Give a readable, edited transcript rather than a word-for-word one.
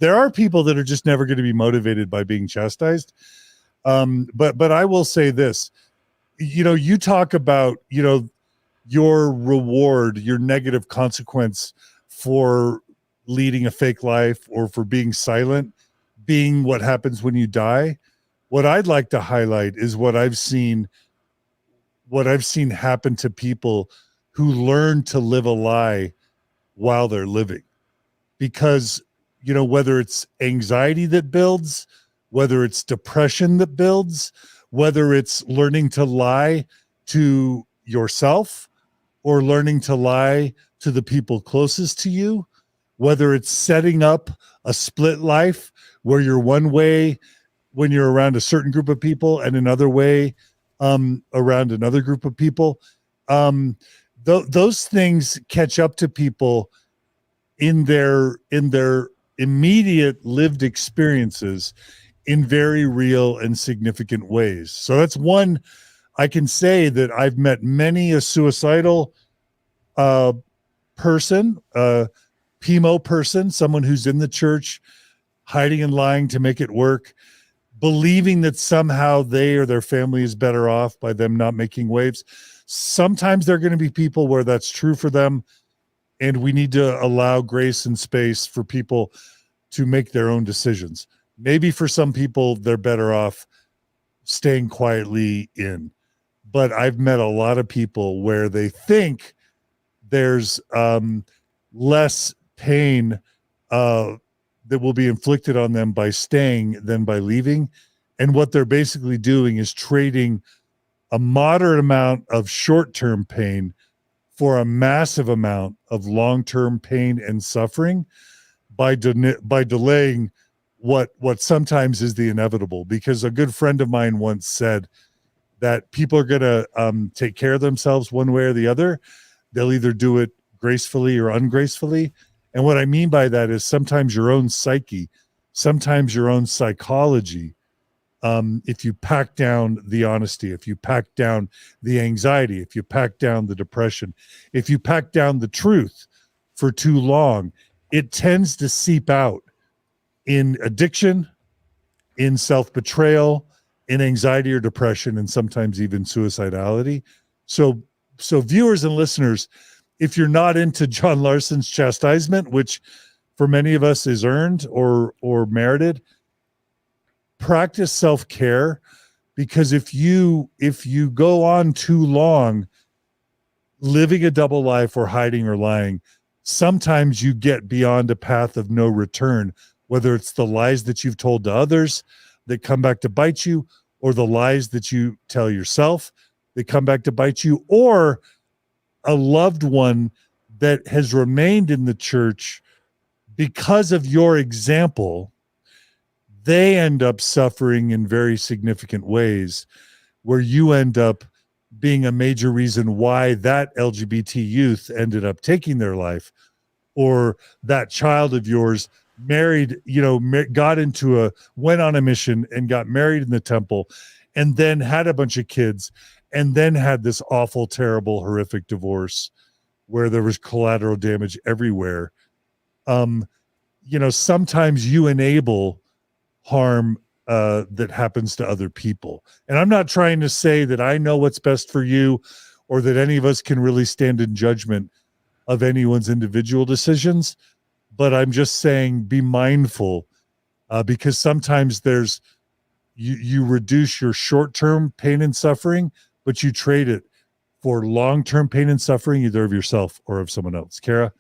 there are people that are just never going to be motivated by being chastised. But I will say this, you talk about, your reward, your negative consequence for leading a fake life or for being silent, being what happens when you die. What I'd like to highlight is what I've seen happen to people who learn to live a lie while they're living. Because, whether it's anxiety that builds, whether it's depression that builds, whether it's learning to lie to yourself or learning to lie to the people closest to you, whether it's setting up a split life where you're one way when you're around a certain group of people and another way around another group of people. Those things catch up to people in their immediate lived experiences in very real and significant ways. So that's one. I can say that I've met many a suicidal person, PMO person, someone who's in the church, hiding and lying to make it work, believing that somehow they or their family is better off by them not making waves. Sometimes there are going to be people where that's true for them, and we need to allow grace and space for people to make their own decisions. Maybe for some people, they're better off staying quietly in. But I've met a lot of people where they think there's less pain that will be inflicted on them by staying than by leaving. And what they're basically doing is trading a moderate amount of short-term pain for a massive amount of long-term pain and suffering by delaying what sometimes is the inevitable. Because a good friend of mine once said that people are going to take care of themselves one way or the other. They'll either do it gracefully or ungracefully. And what I mean by that is sometimes your own psyche, sometimes your own psychology, if you pack down the honesty, if you pack down the anxiety, if you pack down the depression, if you pack down the truth for too long, it tends to seep out in addiction, in self-betrayal, in anxiety or depression, and sometimes even suicidality. So viewers and listeners, if you're not into John Larson's chastisement, which for many of us is earned or merited, practice self-care, because if you go on too long living a double life or hiding or lying, sometimes you get beyond a path of no return, whether it's the lies that you've told to others that come back to bite you, or the lies that you tell yourself that come back to bite you, or a loved one that has remained in the church because of your example. They end up suffering in very significant ways, where you end up being a major reason why that LGBT youth ended up taking their life, or that child of yours married, went on a mission and got married in the temple, and then had a bunch of kids, and then had this awful, terrible, horrific divorce where there was collateral damage everywhere. Sometimes you enable harm that happens to other people. And I'm not trying to say that I know what's best for you, or that any of us can really stand in judgment of anyone's individual decisions. But I'm just saying, be mindful, because sometimes you reduce your short-term pain and suffering, but you trade it for long-term pain and suffering, either of yourself or of someone else. Kara?